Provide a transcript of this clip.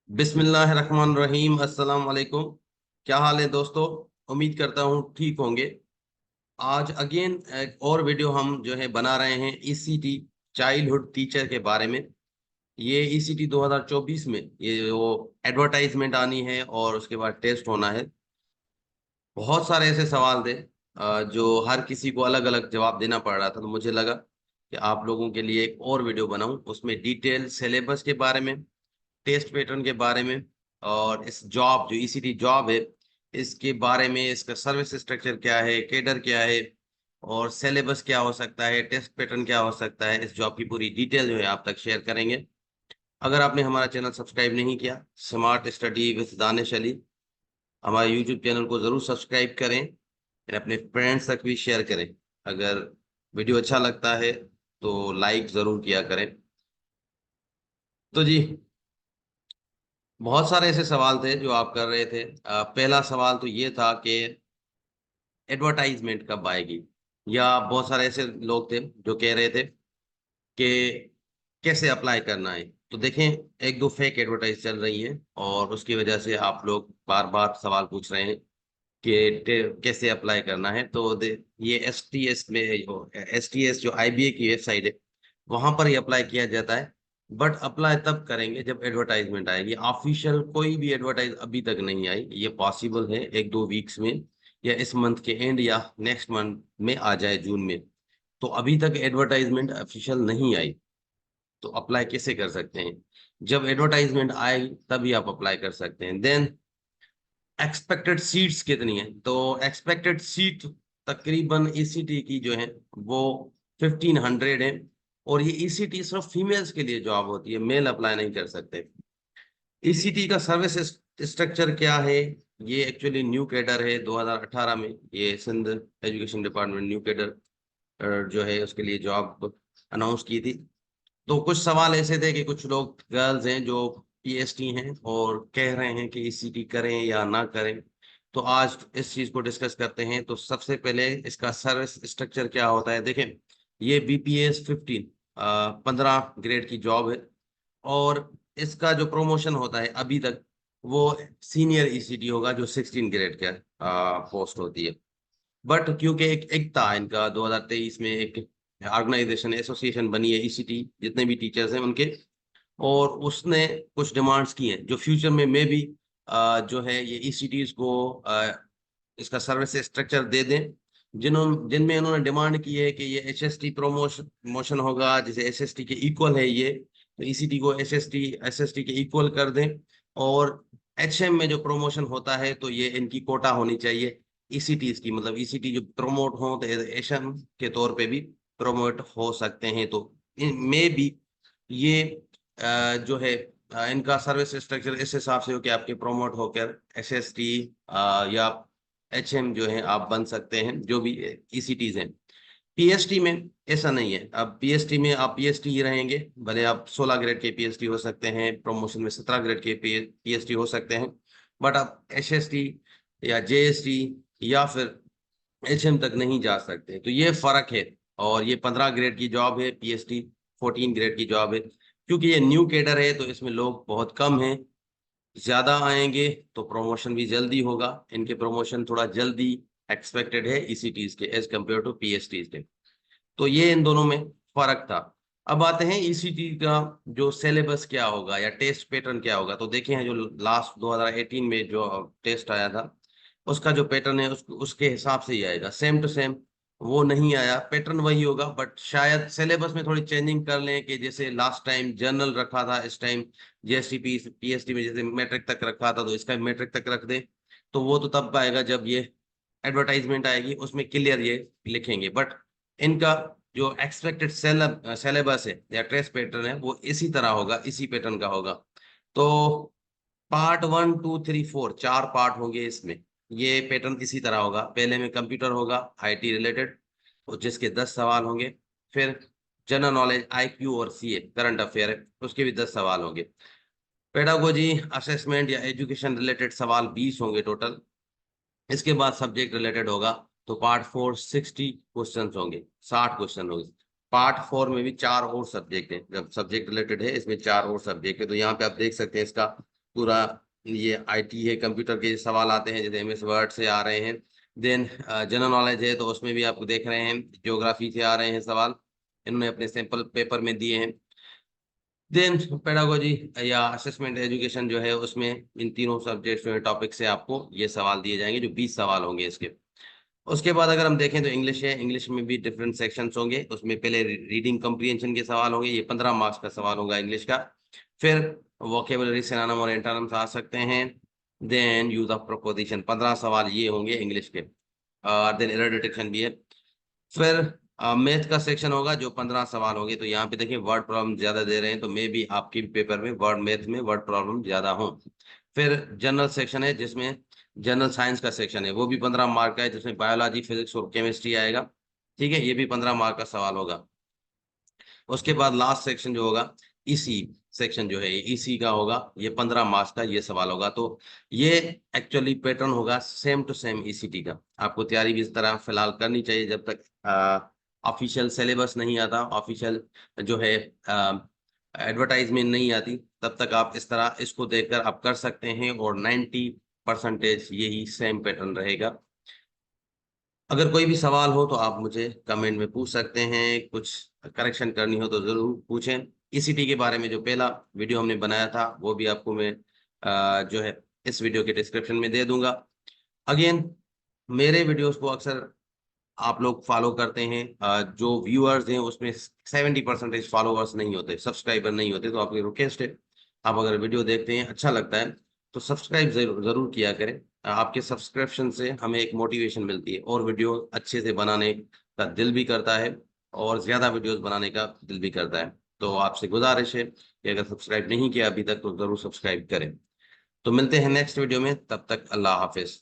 बिस्मिल्लाहिर्रहमानिर्रहीम। अस्सलाम वालेकुम। क्या हाल है दोस्तों? उम्मीद करता हूँ ठीक होंगे। आज अगेन एक और वीडियो हम जो है बना रहे हैं ईसीटी चाइल्डहुड टीचर के बारे में। ये ईसीटी 2024 में ये जो एडवर्टाइजमेंट आनी है और उसके बाद टेस्ट होना है। बहुत सारे ऐसे सवाल थे जो हर किसी को अलग अलग जवाब देना पड़ रहा था, तो मुझे लगा कि आप लोगों के लिए एक और वीडियो बनाऊं, उसमें डिटेल सिलेबस के बारे में, टेस्ट पैटर्न के बारे में, और इस जॉब जो ईसीटी जॉब है इसके बारे में, इसका सर्विस स्ट्रक्चर क्या है, कैडर क्या है, और सिलेबस क्या हो सकता है, टेस्ट पैटर्न क्या हो सकता है, इस जॉब की पूरी डिटेल जो है आप तक शेयर करेंगे। अगर आपने हमारा चैनल सब्सक्राइब नहीं किया, smart study with Danish Ali, हमारे यूट्यूब चैनल को जरूर सब्सक्राइब करें और अपने फ्रेंड्स तक भी शेयर करें। अगर वीडियो अच्छा लगता है तो लाइक जरूर किया करें। तो जी, बहुत सारे ऐसे सवाल थे जो आप कर रहे थे। पहला सवाल तो ये था कि एडवर्टाइजमेंट कब आएगी, या बहुत सारे ऐसे लोग थे जो कह रहे थे कि कैसे अप्लाई करना है। तो देखें, एक दो फेक एडवर्टाइज चल रही हैं और उसकी वजह से आप लोग बार बार सवाल पूछ रहे हैं कि कैसे अप्लाई करना है। तो ये एसटीएस में, एसटीएस जो आईबीए की वेबसाइट है, वहां पर ही अप्लाई किया जाता है। बट अप्लाई तब करेंगे जब एडवर्टाइजमेंट आएगी। ऑफिशियल कोई भी एडवर्टाइज अभी तक नहीं आई। ये पॉसिबल है एक दो वीक्स में, या इस मंथ के एंड या नेक्स्ट मंथ में आ जाए, जून में। तो अभी तक एडवर्टाइजमेंट ऑफिशियल नहीं आई, तो अप्लाई कैसे कर सकते हैं? जब एडवर्टाइजमेंट आएगी तभी आप अप्लाई कर सकते हैं। देन एक्सपेक्टेड सीट्स कितनी है? तो एक्सपेक्टेड सीट तकरीबन ईसीटी की जो है वो 1500 है। और ये ईसीटी सिर्फ फीमेल्स के लिए जॉब होती है, मेल अप्लाई नहीं कर सकते। ईसीटी का सर्विस स्ट्रक्चर क्या है? ये एक्चुअली न्यू कैडर है। 2018 में ये Sindh education department new cadre जो है उसके लिए जॉब अनाउंस की थी। तो कुछ सवाल ऐसे थे कि कुछ लोग गर्ल्स हैं जो पीएसटी हैं और कह रहे हैं कि ईसीटी करें या ना करें। तो आज इस चीज को डिस्कस करते हैं। तो सबसे पहले इसका सर्विस स्ट्रक्चर क्या होता है, देखें। ये बीपीएस 15 15 ग्रेड की जॉब है। और इसका जो प्रमोशन होता है अभी तक, वो सीनियर ईसीटी होगा जो 16 ग्रेड का पोस्ट होती है। बट क्योंकि एक था इनका 2023 में एक ऑर्गेनाइजेशन एसोसिएशन बनी है ईसीटी, जितने भी टीचर्स हैं उनके, और उसने कुछ डिमांड्स की हैं जो फ्यूचर में भी जो है ये ईसीटीज को इसका सर्विस स्ट्रक्चर दे दें। जिनमें उन्होंने डिमांड की है कि ये एचएसटी प्रमोशन मोशन होगा, जैसे एसएसटी के इक्वल है ये, तो ईसीटी को एसएसटी के इक्वल कर दें। और एचएम में जो प्रमोशन होता है तो ये इनकी कोटा होनी चाहिए ईसीटीज की, मतलब ईसीटी जो प्रमोट हो तो एचएम के तौर पे भी प्रमोट हो सकते हैं। तो में भी ये जो है इनका सर्विस स्ट्रक्चर इस हिसाब से हो कि आपके प्रमोट होकर एसएसटी या एचएम जो है आप बन सकते हैं, जो भी ईसीटीज हैं। पीएसटी में ऐसा नहीं है। अब पीएसटी में आप पीएसटी ही रहेंगे, भले आप 16 ग्रेड के पीएसटी हो सकते हैं, प्रमोशन में 17 ग्रेड के पीएसटी हो सकते हैं। बट आप एचएसटी या जेएसटी या फिर एचएम तक नहीं जा सकते। तो ये फर्क है। और ये 15 ग्रेड की जॉब है, पीएसटी 14 ग्रेड की जॉब है। क्योंकि ये न्यू कैडर है तो इसमें लोग बहुत कम हैं। ज्यादा आएंगे तो प्रमोशन भी जल्दी होगा। इनके प्रमोशन थोड़ा जल्दी एक्सपेक्टेड है ईसीटीज के एज कम्पेयर टू पीएसटीज के। तो ये इन दोनों में फर्क था। अब आते हैं ईसीटी का जो सिलेबस क्या होगा या टेस्ट पैटर्न क्या होगा। तो देखें, जो लास्ट 2018 में जो टेस्ट आया था उसका जो पैटर्न है उसके हिसाब से ही आएगा, सेम टू सेम। वो नहीं आया, पैटर्न वही होगा, बट शायद सिलेबस में थोड़ी चेंजिंग कर लें कि जैसे लास्ट टाइम जनरल रखा था, इस टाइम जीएसटी पीएसटी में जैसे मैट्रिक तक रखा था तो इसका मैट्रिक तक रख दें। तो वो तो तब आएगा जब ये एडवर्टाइजमेंट आएगी, उसमें क्लियर ये लिखेंगे। बट इनका जो एक्सपेक्टेड सिलेबस है या टेस्ट पैटर्न है वो इसी तरह होगा, इसी पैटर्न का होगा। तो पार्ट 1 2 3 4 चार पार्ट होंगे इसमें। ये पैटर्न इसी तरह होगा। पहले में कंप्यूटर होगा, आईटी रिलेटेड, और जिसके 10 सवाल होंगे। फिर जनरल नॉलेज, आईक्यू और सीए करंट अफेयर है, उसके भी 10 सवाल होंगे। पेडागोजी, असेसमेंट या एजुकेशन रिलेटेड सवाल 20 होंगे टोटल। इसके बाद सब्जेक्ट रिलेटेड होगा, तो पार्ट 4 60 क्वेश्चन होंगे, 60 क्वेश्चन होंगे। पार्ट 4 में भी चार और सब्जेक्ट है। जब सब्जेक्ट रिलेटेड है इसमें चार और सब्जेक्ट है। तो यहाँ पे आप देख सकते हैं इसका पूरा ये आईटी है, कंप्यूटर के सवाल आते हैं, जैसे एमएस वर्ड से आ रहे हैं। देन जनरल नॉलेज है, तो उसमें भी आप देख रहे हैं ज्योग्राफी से आ रहे हैं सवाल, इन्होंने अपने सैंपल पेपर में दिए हैं। देन पेडागोजी या असेसमेंट एजुकेशन जो है, उसमें इन तीनों सब्जेक्ट जो है टॉपिक से आपको ये सवाल दिए जाएंगे, जो 20 सवाल होंगे इसके। उसके बाद अगर हम देखें तो इंग्लिश है, इंग्लिश में भी डिफरेंट सेक्शंस होंगे। उसमें पहले रीडिंग कम्प्रीहेंशन के सवाल होंगे, ये 15 मार्क्स का सवाल होगा इंग्लिश का। फिर वोकेबलरी, सिनोनिम और एंटोनिम्स आ सकते हैं। देन यूज ऑफ प्रपोजिशन, 15 सवाल ये होंगे इंग्लिश के। देन एरर डिटेक्शन भी है। फिर मैथ का सेक्शन होगा, जो 15 सवाल होंगे। तो यहाँ पे देखिए वर्ड प्रॉब्लम ज्यादा दे रहे हैं, तो मे भी आपके पेपर में वर्ड मैथ में वर्ड प्रॉब्लम ज्यादा हो। फिर जनरल सेक्शन है, जिसमें जनरल साइंस का सेक्शन है, वो भी 15 मार्क का है, जिसमें बायोलॉजी, फिजिक्स और केमिस्ट्री आएगा। ठीक है, ये भी 15 मार्क का सवाल होगा। उसके बाद लास्ट सेक्शन जो होगा, ईसी सेक्शन जो है, ईसी का होगा, ये 15 मार्क्स का ये सवाल होगा। तो ये एक्चुअली पैटर्न होगा सेम टू सेम ईसीटी का। आपको तैयारी भी इस तरह फिलहाल करनी चाहिए, जब तक ऑफिशियल सिलेबस नहीं आता, ऑफिशियल जो है एडवर्टाइजमेंट नहीं आती, तब तक आप इस तरह इसको देखकर आप कर सकते हैं। और 90% यही सेम पैटर्न रहेगा। अगर कोई भी सवाल हो तो आप मुझे कमेंट में पूछ सकते हैं, कुछ करेक्शन करनी हो तो जरूर पूछें। ईसीटी के बारे में जो पहला वीडियो हमने बनाया था, वो भी आपको मैं जो है इस वीडियो के डिस्क्रिप्शन में दे दूंगा। अगेन, मेरे वीडियोस को अक्सर आप लोग फॉलो करते हैं, जो व्यूअर्स हैं उसमें 70% फॉलोअर्स नहीं होते, सब्सक्राइबर नहीं होते। तो आपकी रिक्वेस्ट है, आप अगर वीडियो देखते हैं अच्छा लगता है तो सब्सक्राइब जरूर जरूर किया करें। आपके सब्सक्रिप्शन से हमें एक मोटिवेशन मिलती है, और वीडियो अच्छे से बनाने का दिल भी करता है, और ज्यादा वीडियोस बनाने का दिल भी करता है। तो आपसे गुजारिश है कि अगर सब्सक्राइब नहीं किया अभी तक तो जरूर सब्सक्राइब करें। तो मिलते हैं नेक्स्ट वीडियो में, तब तक अल्लाह हाफिज।